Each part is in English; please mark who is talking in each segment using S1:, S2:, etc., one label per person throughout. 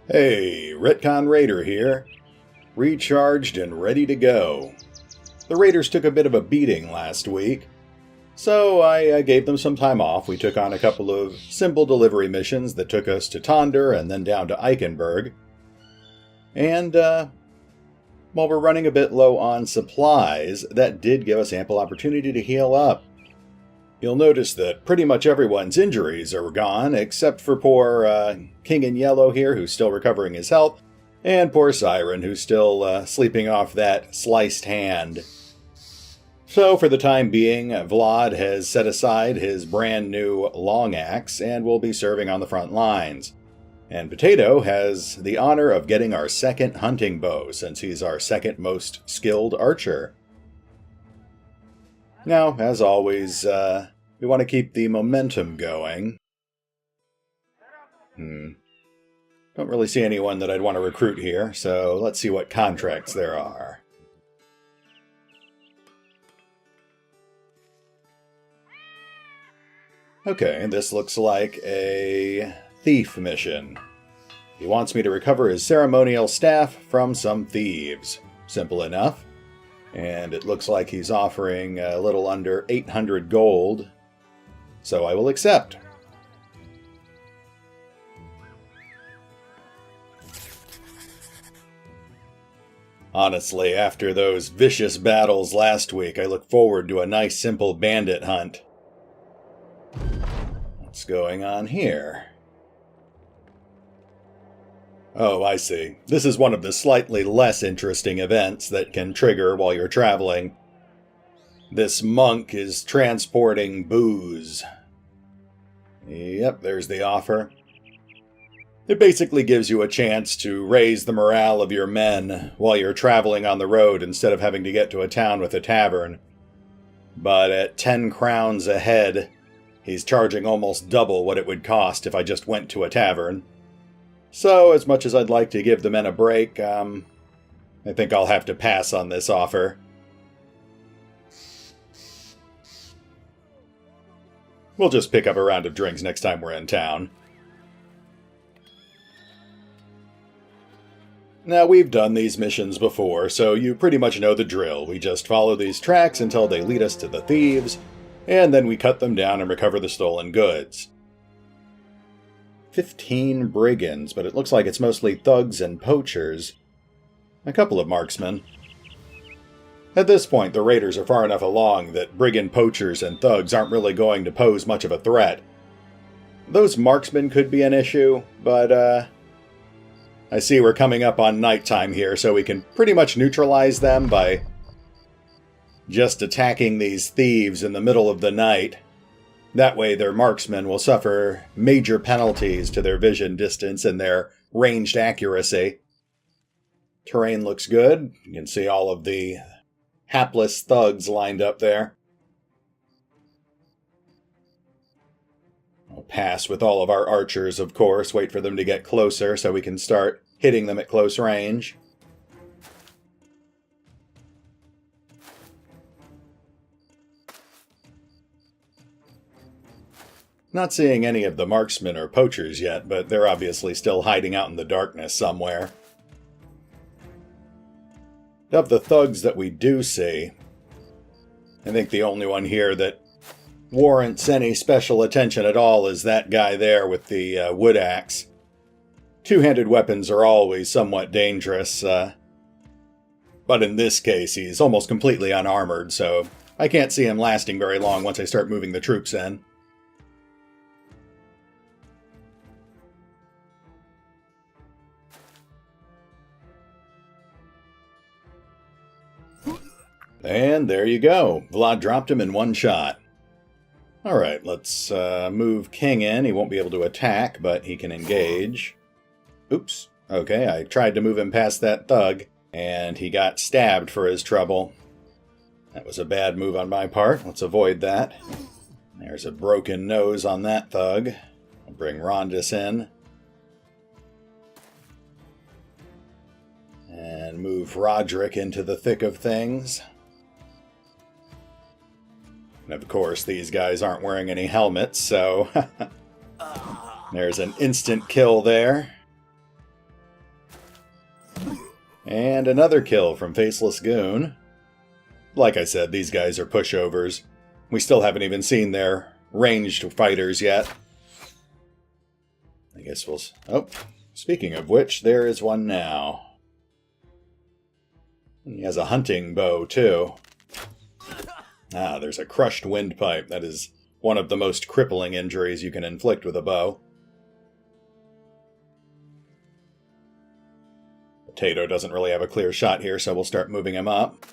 S1: Hey, RetconRaider here. Recharged and ready to go. The Raiders took a bit of a beating last week, so I gave them some time off. We took on a couple of simple delivery missions that took us to Tonder and then down to Eichenberg. And, while we're running a bit low on supplies, that did give us ample opportunity to heal up. You'll notice that pretty much everyone's injuries are gone, except for poor King in Yellow here, who's still recovering his health, and poor Siren, who's still sleeping off that sliced hand. So, for the time being, Vlad has set aside his brand new long axe and will be serving on the front lines. And Potato has the honor of getting our second hunting bow, since he's our second most skilled archer. Now, as always, we want to keep the momentum going. Don't really see anyone that I'd want to recruit here, so let's see what contracts there are. Okay, this looks like a thief mission. He wants me to recover his ceremonial staff from some thieves. Simple enough. And it looks like he's offering a little under 800 gold, so I will accept. Honestly, after those vicious battles last week, I look forward to a nice simple bandit hunt. What's going on here? Oh, I see. This is one of the slightly less interesting events that can trigger while you're traveling. This monk is transporting booze. Yep, there's the offer. It basically gives you a chance to raise the morale of your men while you're traveling on the road instead of having to get to a town with a tavern. But at 10 crowns a head, he's charging almost double what it would cost if I just went to a tavern. So, as much as I'd like to give the men a break, I think I'll have to pass on this offer. We'll just pick up a round of drinks next time we're in town. Now, we've done these missions before, so you pretty much know the drill. We just follow these tracks until they lead us to the thieves, and then we cut them down and recover the stolen goods. 15 brigands, but it looks like it's mostly thugs and poachers. A couple of marksmen. At this point, the raiders are far enough along that brigand poachers and thugs aren't really going to pose much of a threat. Those marksmen could be an issue, but I see we're coming up on nighttime here, so we can pretty much neutralize them by just attacking these thieves in the middle of the night. That way their marksmen will suffer major penalties to their vision distance and their ranged accuracy. Terrain looks good. You can see all of the hapless thugs lined up there. I'll pass with all of our archers, of course, wait for them to get closer so we can start hitting them at close range. Not seeing any of the marksmen or poachers yet, but they're obviously still hiding out in the darkness somewhere. Of the thugs that we do see, I think the only one here that warrants any special attention at all is that guy there with the wood axe. Two-handed weapons are always somewhat dangerous, but in this case he's almost completely unarmored, so I can't see him lasting very long once I start moving the troops in. And there you go. Vlad dropped him in one shot. Alright, let's move King in. He won't be able to attack, but he can engage. Oops. Okay, I tried to move him past that thug, and he got stabbed for his trouble. That was a bad move on my part. Let's avoid that. There's a broken nose on that thug. I'll bring Rondis in. And move Roderick into the thick of things. And of course, these guys aren't wearing any helmets, so there's an instant kill there. And another kill from Faceless Goon. Like I said, these guys are pushovers. We still haven't even seen their ranged fighters yet. I guess we'll... Oh, speaking of which, there is one now. He has a hunting bow, too. Ah, there's a crushed windpipe. That is one of the most crippling injuries you can inflict with a bow. Potato doesn't really have a clear shot here, so we'll start moving him up.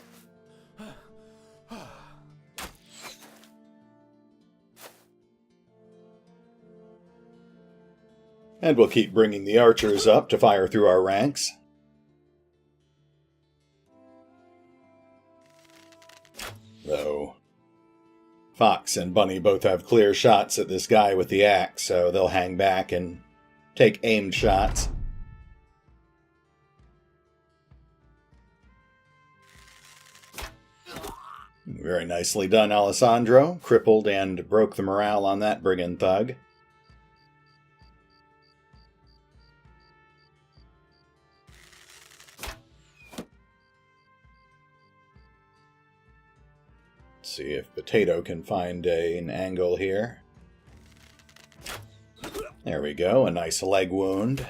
S1: And we'll keep bringing the archers up to fire through our ranks. Though Fox and Bunny both have clear shots at this guy with the axe, so they'll hang back and take aimed shots. Very nicely done, Alessandro. Crippled and broke the morale on that brigand thug. See if Potato can find an angle here. There we go, a nice leg wound.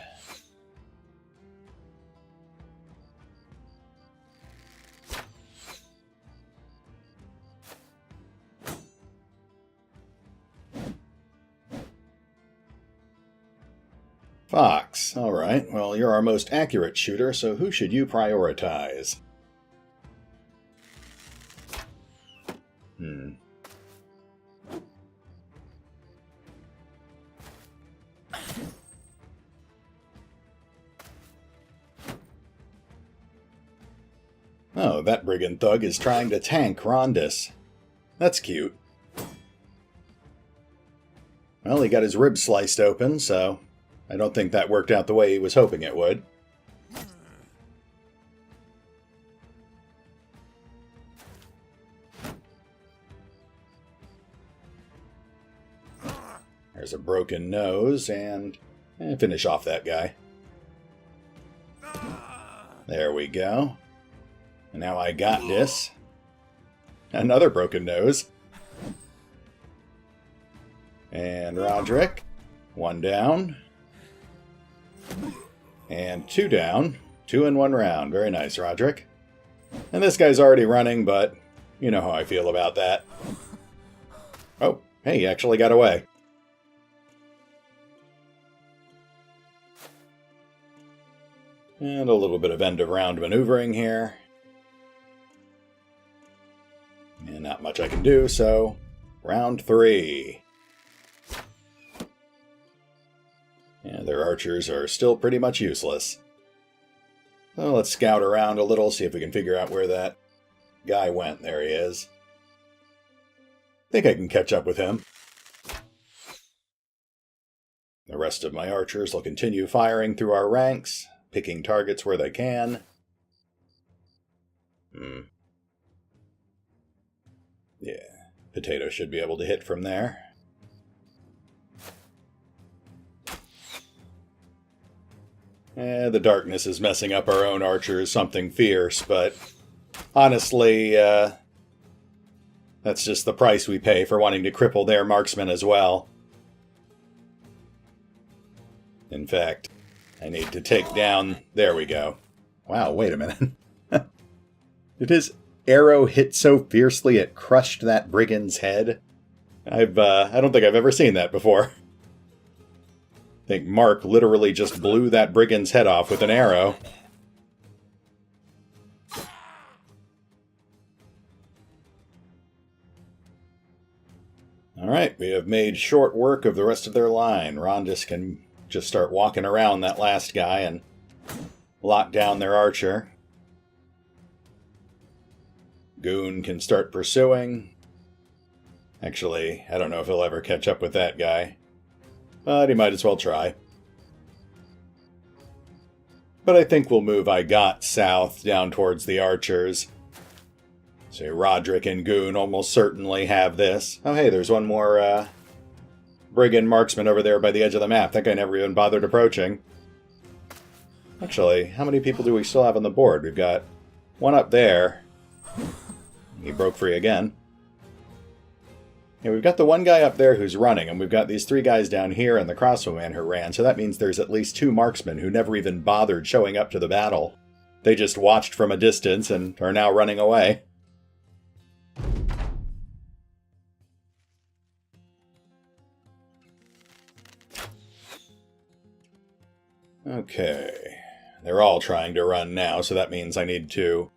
S1: Fox, alright, well you're our most accurate shooter, so who should you prioritize? Oh, that brigand thug is trying to tank Rondis. That's cute. Well, he got his ribs sliced open, so I don't think that worked out the way he was hoping it would. There's a broken nose, and finish off that guy. There we go. And now I got this. Another broken nose. And Roderick. One down. And two down. 2 in 1 round. Very nice, Roderick. And this guy's already running, but you know how I feel about that. Oh, hey, he actually got away. And a little bit of end-of-round maneuvering here. And not much I can do, so round 3. Yeah, their archers are still pretty much useless. So let's scout around a little, see if we can figure out where that guy went. There he is. Think I can catch up with him. The rest of my archers will continue firing through our ranks, picking targets where they can. Yeah, Potato should be able to hit from there. The darkness is messing up our own archers something fierce, but honestly, that's just the price we pay for wanting to cripple their marksmen as well. In fact, I need to take down... There we go. Wow, wait a minute. Did his arrow hit so fiercely it crushed that brigand's head? I don't think I've ever seen that before. I think Mark literally just blew that brigand's head off with an arrow. Alright, we have made short work of the rest of their line. Rondis can just start walking around that last guy and lock down their archer. Goon can start pursuing. Actually, I don't know if he'll ever catch up with that guy, but he might as well try. But I think we'll move I Got south down towards the archers. So Roderick and Goon almost certainly have this. Oh hey, there's one more brigand marksman over there by the edge of the map. That guy never even bothered approaching. Actually, how many people do we still have on the board? We've got one up there. He broke free again. Yeah, we've got the one guy up there who's running, and we've got these 3 guys down here and the crossbowman who ran, so that means there's at least 2 marksmen who never even bothered showing up to the battle. They just watched from a distance and are now running away. Okay. They're all trying to run now, so that means I need to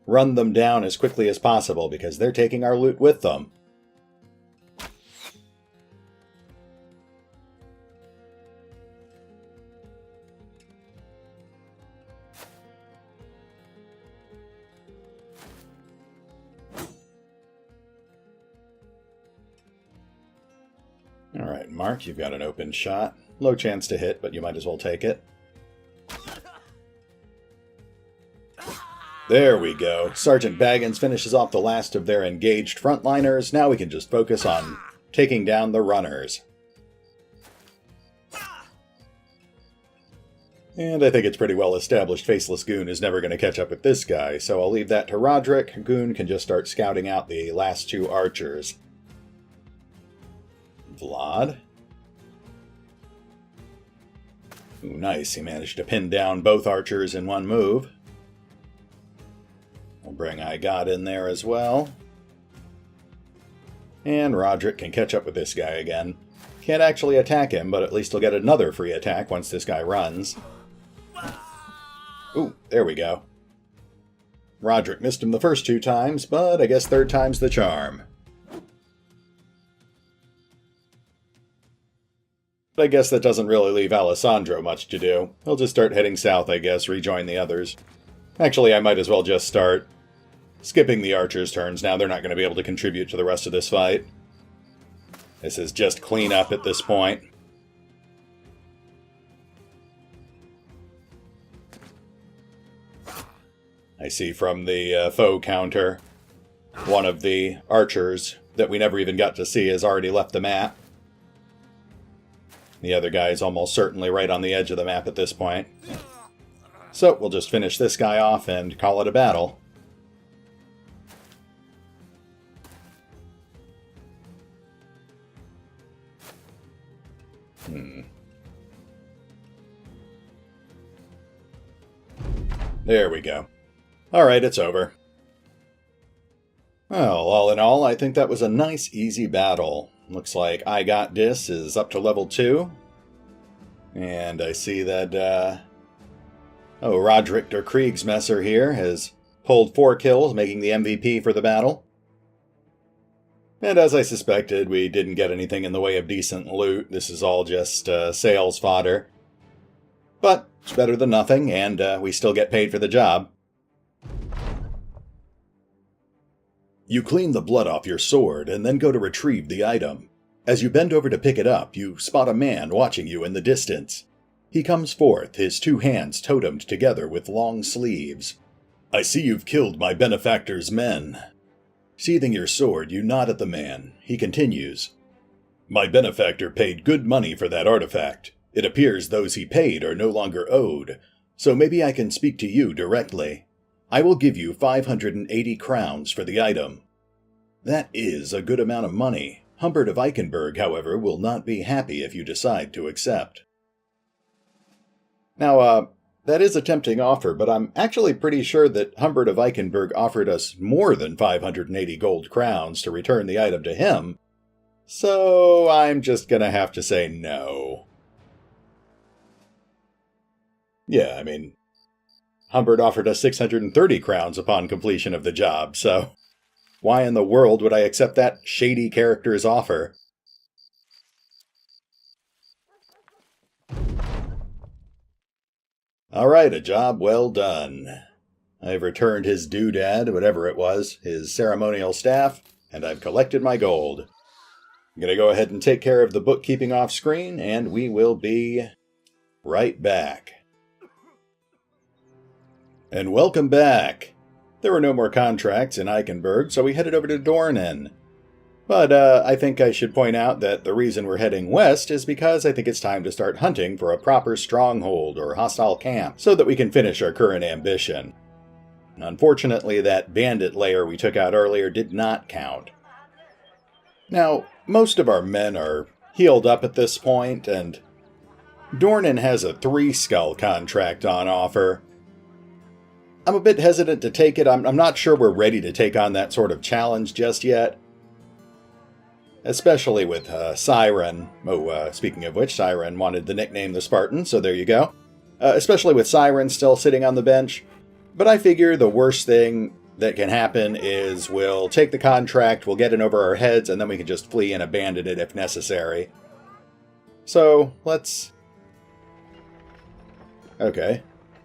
S1: run them down as quickly as possible because they're taking our loot with them. Alright, Mark, you've got an open shot. Low chance to hit, but you might as well take it. There we go. Sergeant Baggins finishes off the last of their engaged frontliners. Now we can just focus on taking down the runners. And I think it's pretty well established Faceless Goon is never going to catch up with this guy, so I'll leave that to Roderick. Goon can just start scouting out the last 2 archers. Vlad. Ooh, nice. He managed to pin down both archers in one move. We'll bring I God in there as well. And Roderick can catch up with this guy again. Can't actually attack him, but at least he'll get another free attack once this guy runs. Ooh, there we go. Roderick missed him the first 2 times, but I guess 3rd time's the charm. But I guess that doesn't really leave Alessandro much to do. He'll just start heading south, I guess, rejoin the others. Actually, I might as well just start skipping the archers' turns now. They're not going to be able to contribute to the rest of this fight. This is just cleanup at this point. I see from the foe counter, one of the archers that we never even got to see has already left the map. The other guy is almost certainly right on the edge of the map at this point. So we'll just finish this guy off and call it a battle. There we go. Alright, it's over. Well, all in all, I think that was a nice, easy battle. Looks like I Got Dis is up to level 2. And I see that, Roderick der Kriegsmesser here has pulled 4 kills, making the MVP for the battle. And as I suspected, we didn't get anything in the way of decent loot. This is all just sales fodder. But it's better than nothing, and we still get paid for the job. You clean the blood off your sword and then go to retrieve the item. As you bend over to pick it up, you spot a man watching you in the distance. He comes forth, his 2 hands totemed together with long sleeves. I see you've killed my benefactor's men. Sheathing your sword, you nod at the man. He continues. My benefactor paid good money for that artifact. It appears those he paid are no longer owed, so maybe I can speak to you directly. I will give you 580 crowns for the item. That is a good amount of money. Humbert of Eichenberg, however, will not be happy if you decide to accept. Now, that is a tempting offer, but I'm actually pretty sure that Humbert of Eichenberg offered us more than 580 gold crowns to return the item to him, so I'm just gonna have to say no. Yeah, I mean, Humbert offered us 630 crowns upon completion of the job, so why in the world would I accept that shady character's offer? Alright, a job well done. I've returned his doodad, whatever it was, his ceremonial staff, and I've collected my gold. I'm going to go ahead and take care of the bookkeeping off screen, and we will be right back. And welcome back. There were no more contracts in Eichenberg, so we headed over to Dornan. But I think I should point out that the reason we're heading west is because I think it's time to start hunting for a proper stronghold or hostile camp so that we can finish our current ambition. Unfortunately, that bandit lair we took out earlier did not count. Now, most of our men are healed up at this point, and Dornan has a 3-skull contract on offer. I'm a bit hesitant to take it. I'm not sure we're ready to take on that sort of challenge just yet. Especially with Siren. Oh, speaking of which, Siren wanted the nickname the Spartan, so there you go. Especially with Siren still sitting on the bench. But I figure the worst thing that can happen is we'll take the contract, we'll get in over our heads, and then we can just flee and abandon it if necessary. So, let's... Okay.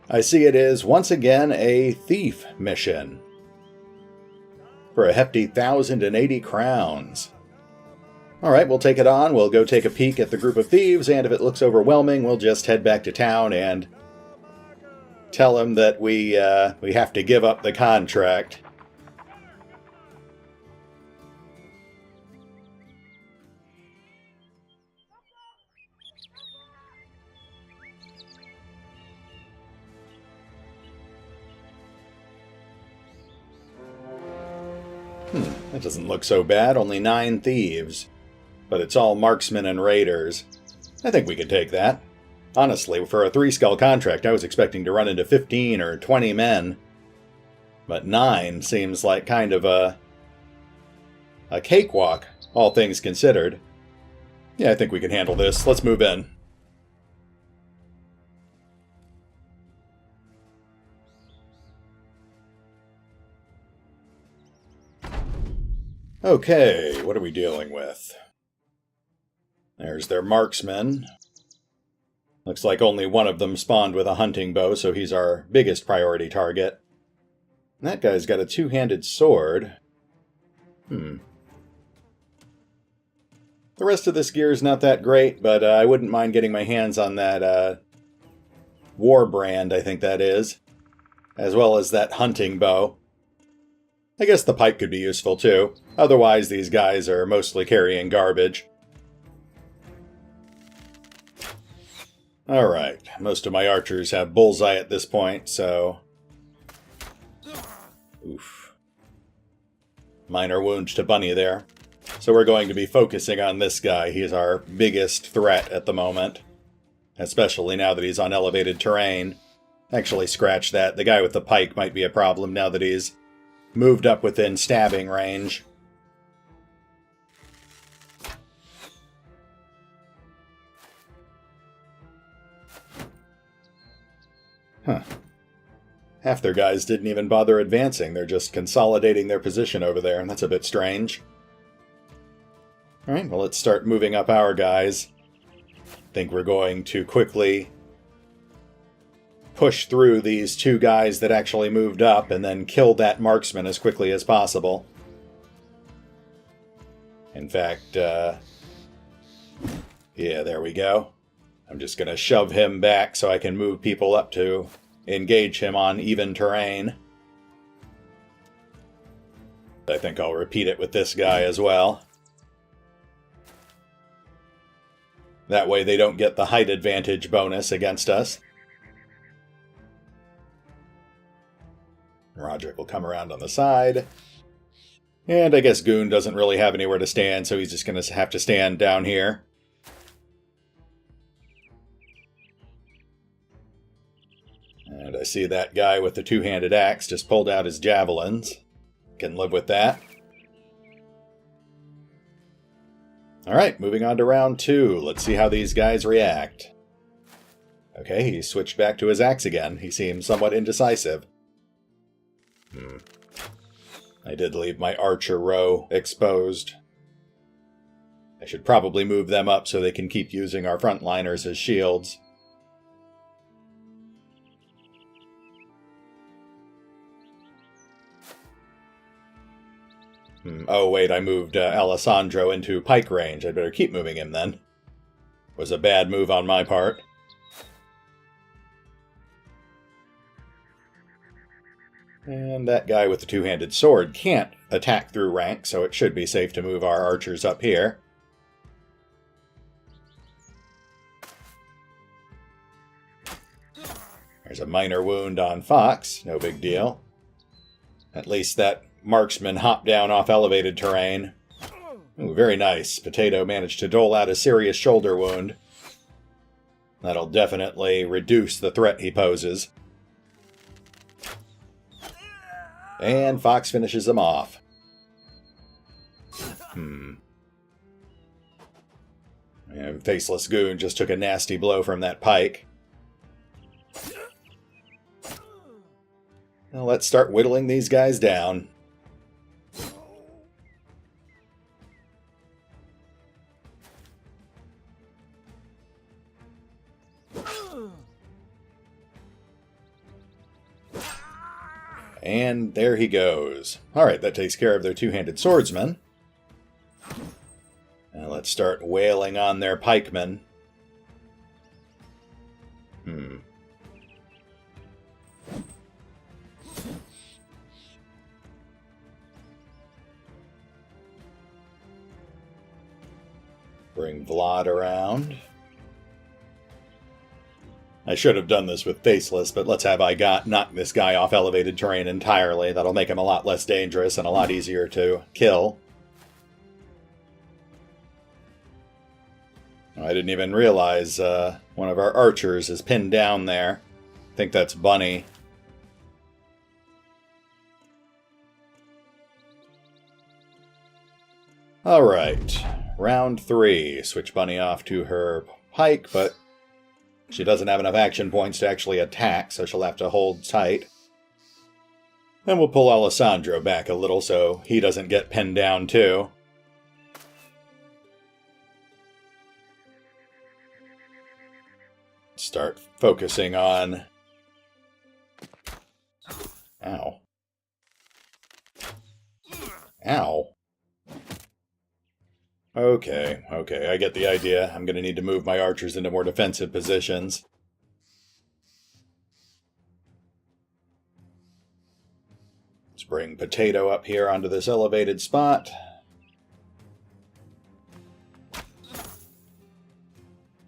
S1: I see it is, once again, a thief mission. For a hefty 1,080 crowns. Alright, we'll take it on, we'll go take a peek at the group of thieves, and if it looks overwhelming, we'll just head back to town and tell them that we have to give up the contract. That doesn't look so bad, only 9 thieves. But it's all marksmen and raiders. I think we could take that. Honestly, for a 3-skull contract, I was expecting to run into 15 or 20 men. But 9 seems like kind of a cakewalk, all things considered. Yeah, I think we can handle this. Let's move in. Okay, what are we dealing with? There's their marksman. Looks like only one of them spawned with a hunting bow, so he's our biggest priority target. And that guy's got a 2-handed sword. The rest of this gear's not that great, but I wouldn't mind getting my hands on that war brand, I think that is. As well as that hunting bow. I guess the pike could be useful too. Otherwise, these guys are mostly carrying garbage. Alright, most of my archers have bullseye at this point, so... Oof. Minor wound to Bunny there. So we're going to be focusing on this guy. He's our biggest threat at the moment. Especially now that he's on elevated terrain. Actually, scratch that. The guy with the pike might be a problem now that he's moved up within stabbing range. Huh. Half their guys didn't even bother advancing. They're just consolidating their position over there, and that's a bit strange. Alright, well, let's start moving up our guys. I think we're going to quickly push through these 2 guys that actually moved up and then kill that marksman as quickly as possible. In fact, yeah, there we go. I'm just going to shove him back so I can move people up to engage him on even terrain. I think I'll repeat it with this guy as well. That way they don't get the height advantage bonus against us. Roderick will come around on the side. And I guess Goon doesn't really have anywhere to stand, so he's just going to have to stand down here. And I see that guy with the 2-handed axe just pulled out his javelins. Can live with that. Alright, moving on to round 2. Let's see how these guys react. Okay, he switched back to his axe again. He seems somewhat indecisive. I did leave my archer row exposed. I should probably move them up so they can keep using our frontliners as shields. Oh wait, I moved Alessandro into pike range. I'd better keep moving him then. Was a bad move on my part. And that guy with the 2-handed sword can't attack through rank, so it should be safe to move our archers up here. There's a minor wound on Fox, no big deal. At least that marksman hopped down off elevated terrain. Ooh, very nice. Potato managed to dole out a serious shoulder wound. That'll definitely reduce the threat he poses. And Fox finishes him off. And Faceless Goon just took a nasty blow from that pike. Now let's start whittling these guys down. And there he goes. Alright, that takes care of their two-handed swordsman. Now let's start wailing on their pikemen. Bring Vlad around. I should have done this with Faceless, but let's have knock this guy off elevated terrain entirely. That'll make him a lot less dangerous and a lot easier to kill. I didn't even realize one of our archers is pinned down there. I think that's Bunny. Alright, round 3. Switch Bunny off to her pike, but she doesn't have enough action points to actually attack, so she'll have to hold tight. And we'll pull Alessandro back a little so he doesn't get pinned down too. Start focusing on... Ow. Ow. Okay, I get the idea. I'm going to need to move my archers into more defensive positions. Let's bring Potato up here onto this elevated spot.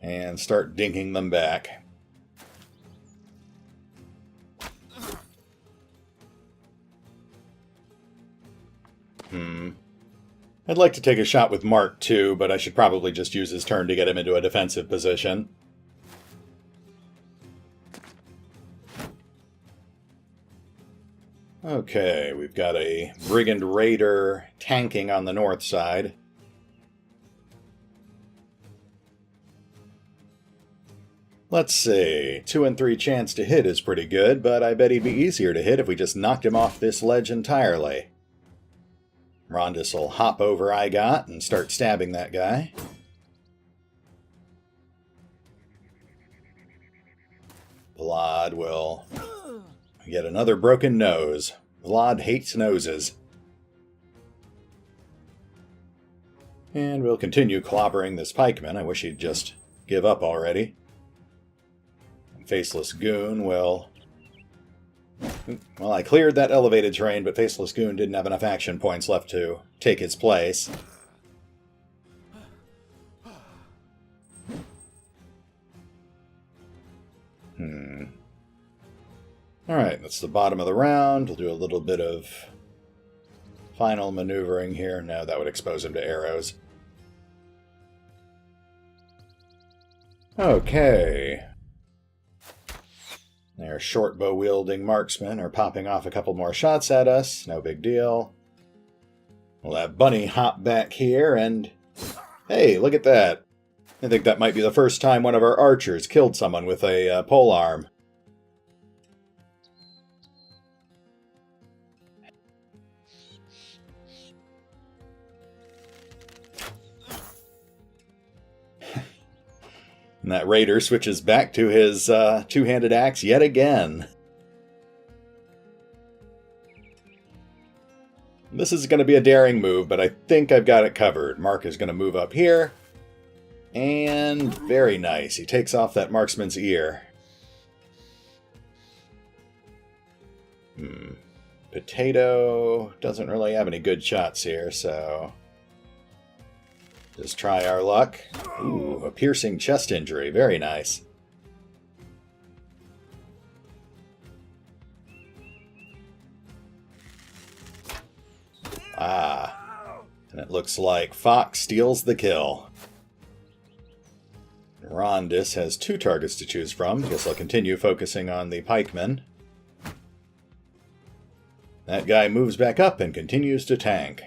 S1: And start dinking them back. I'd like to take a shot with Mark too, but I should probably just use his turn to get him into a defensive position. Okay, we've got a Brigand Raider tanking on the north side. Let's see, 2 and 3 chance to hit is pretty good, but I bet he'd be easier to hit if we just knocked him off this ledge entirely. Rondus will hop over Igot and start stabbing that guy. Vlad will get another broken nose. Vlad hates noses. And we'll continue clobbering this pikeman. I wish he'd just give up already. Faceless Goon will... Well, I cleared that elevated terrain, but Faceless Goon didn't have enough action points left to take his place. Alright, that's the bottom of the round. We'll do a little bit of final maneuvering here. No, that would expose him to arrows. Okay. Their short bow-wielding marksmen are popping off a couple more shots at us. No big deal. We'll have Bunny hop back here and... Hey, look at that. I think that might be the first time one of our archers killed someone with a polearm. And that raider switches back to his two-handed axe yet again. This is going to be a daring move, but I think I've got it covered. Mark is going to move up here. And very nice. He takes off that marksman's ear. Potato doesn't really have any good shots here, so just try our luck. Ooh, a piercing chest injury. Very nice. Ah, and it looks like Fox steals the kill. Rondis has 2 targets to choose from. Guess I'll continue focusing on the pikeman. That guy moves back up and continues to tank.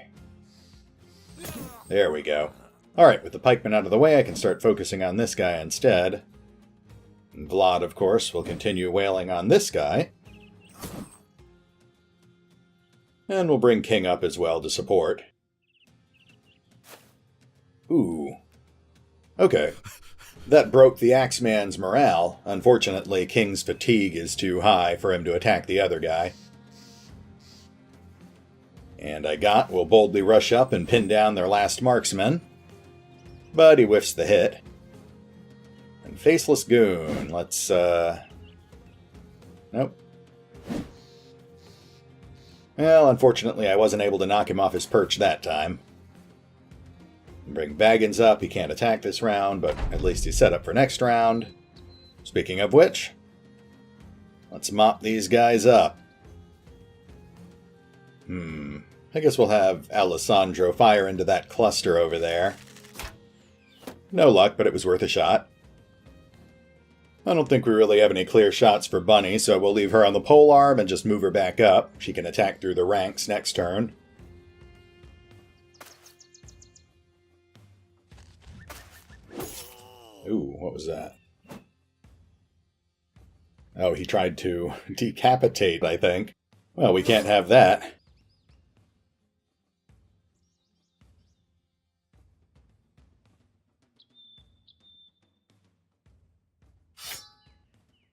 S1: There we go. Alright, with the pikeman out of the way, I can start focusing on this guy instead. And Vlad, of course, will continue wailing on this guy. And we'll bring King up as well to support. Ooh. Okay. That broke the Axeman's morale. Unfortunately, King's fatigue is too high for him to attack the other guy. And will boldly rush up and pin down their last marksman. But he whiffs the hit. And Faceless Goon, let's, nope. Well, unfortunately, I wasn't able to knock him off his perch that time. Bring Baggins up. He can't attack this round, but at least he's set up for next round. Speaking of which, let's mop these guys up. I guess we'll have Alessandro fire into that cluster over there. No luck, but it was worth a shot. I don't think we really have any clear shots for Bunny, so we'll leave her on the polearm and just move her back up. She can attack through the ranks next turn. Ooh, what was that? Oh, he tried to decapitate, I think. Well, we can't have that.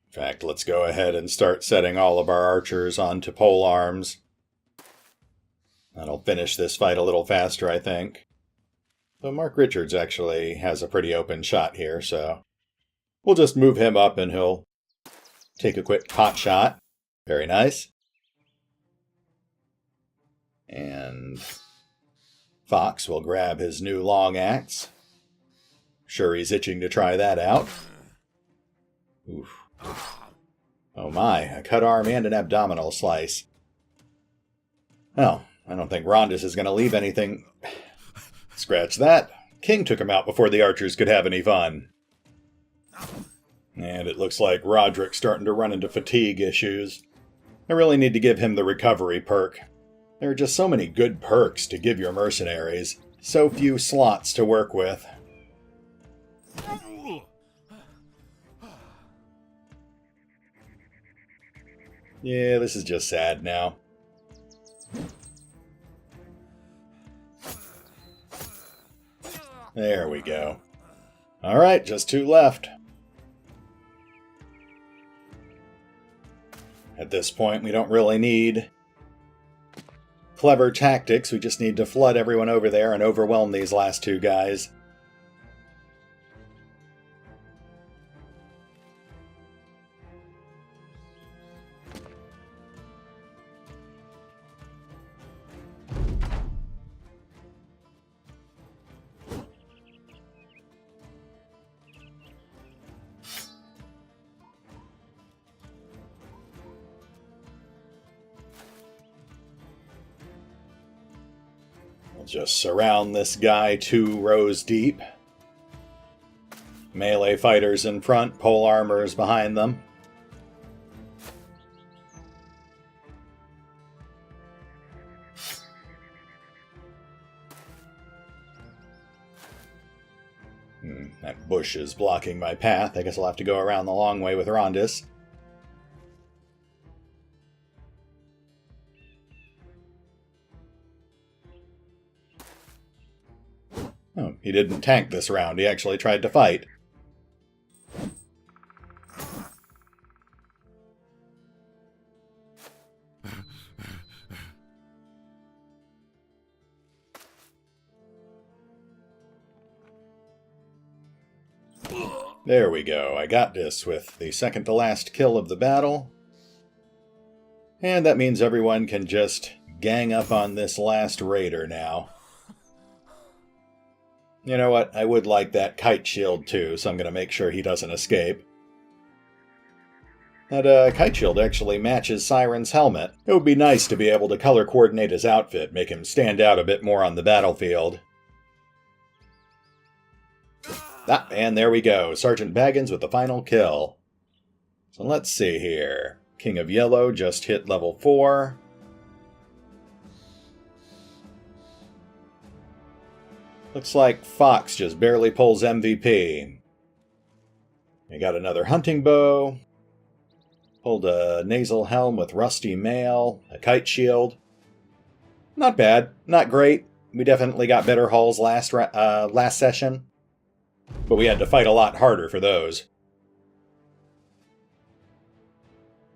S1: In fact, let's go ahead and start setting all of our archers onto pole arms. That'll finish this fight a little faster, I think. Though Mark Richards actually has a pretty open shot here, so we'll just move him up and he'll take a quick pot shot. Very nice. And Fox will grab his new long axe. Sure, he's itching to try that out. Oof. Oh my, a cut arm and an abdominal slice. Well, I don't think Rondis is going to leave anything. Scratch that. King took him out before the archers could have any fun. And it looks like Roderick's starting to run into fatigue issues. I really need to give him the recovery perk. There are just so many good perks to give your mercenaries. So few slots to work with. Yeah, this is just sad now. There we go. Alright, just 2 left. At this point, we don't really need clever tactics. We just need to flood everyone over there and overwhelm these last 2 guys. We'll just surround this guy 2 rows deep. Melee fighters in front, pole armors behind them. That bush is blocking my path. I guess I'll have to go around the long way with Rondis. Oh, he didn't tank this round. He actually tried to fight. There we go. I got this with the second to last kill of the battle. And that means everyone can just gang up on this last raider now. You know what? I would like that kite shield too, so I'm going to make sure he doesn't escape. That kite shield actually matches Siren's helmet. It would be nice to be able to color coordinate his outfit, make him stand out a bit more on the battlefield. Ah, and there we go. Sergeant Baggins with the final kill. So let's see here. King of Yellow just hit level 4. Looks like Fox just barely pulls MVP. We got another hunting bow. Pulled a nasal helm with rusty mail, a kite shield. Not bad, not great. We definitely got better hulls last session, but we had to fight a lot harder for those.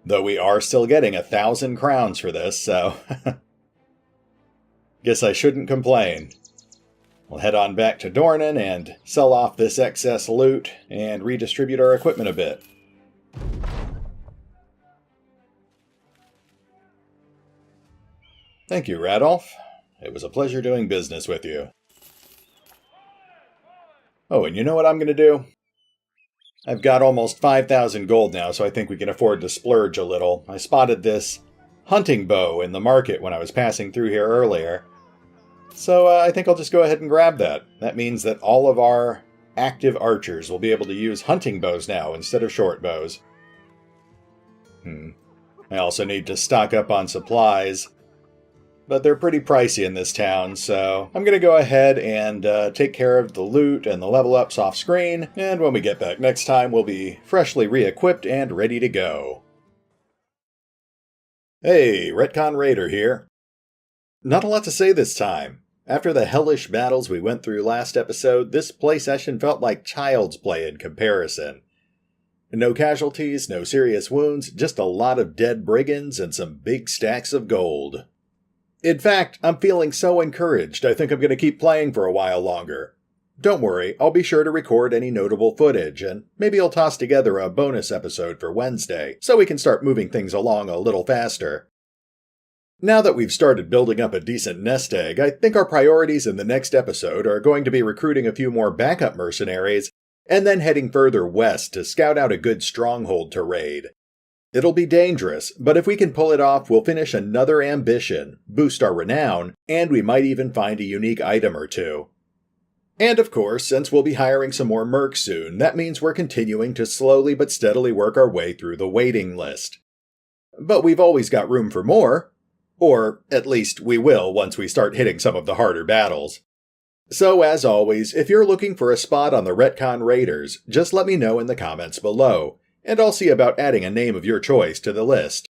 S1: Though we are still getting 1,000 crowns for this, so guess I shouldn't complain. We'll head on back to Dornan and sell off this excess loot and redistribute our equipment a bit. Thank you, Radolf. It was a pleasure doing business with you. Oh, and you know what I'm going to do? I've got almost 5,000 gold now, so I think we can afford to splurge a little. I spotted this hunting bow in the market when I was passing through here earlier. So I think I'll just go ahead and grab that. That means that all of our active archers will be able to use hunting bows now instead of short bows. I also need to stock up on supplies. But they're pretty pricey in this town, so I'm going to go ahead and take care of the loot and the level ups off screen, and when we get back next time, we'll be freshly re-equipped and ready to go. Hey, RetconRaider here. Not a lot to say this time. After the hellish battles we went through last episode, this play session felt like child's play in comparison. No casualties, no serious wounds, just a lot of dead brigands and some big stacks of gold. In fact, I'm feeling so encouraged, I think I'm going to keep playing for a while longer. Don't worry, I'll be sure to record any notable footage, and maybe I'll toss together a bonus episode for Wednesday, so we can start moving things along a little faster. Now that we've started building up a decent nest egg, I think our priorities in the next episode are going to be recruiting a few more backup mercenaries, and then heading further west to scout out a good stronghold to raid. It'll be dangerous, but if we can pull it off, we'll finish another ambition, boost our renown, and we might even find a unique item or two. And of course, since we'll be hiring some more mercs soon, that means we're continuing to slowly but steadily work our way through the waiting list. But we've always got room for more. Or, at least, we will once we start hitting some of the harder battles. So, as always, if you're looking for a spot on the Retcon Raiders, just let me know in the comments below, and I'll see about adding a name of your choice to the list.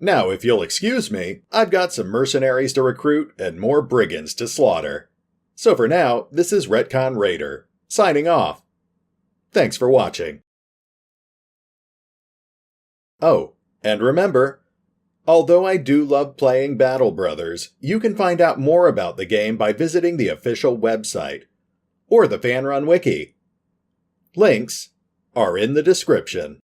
S1: Now, if you'll excuse me, I've got some mercenaries to recruit and more brigands to slaughter. So for now, this is RetconRaider, signing off. Thanks for watching. Oh, and remember, although I do love playing Battle Brothers, you can find out more about the game by visiting the official website, or the FanRun Wiki. Links are in the description.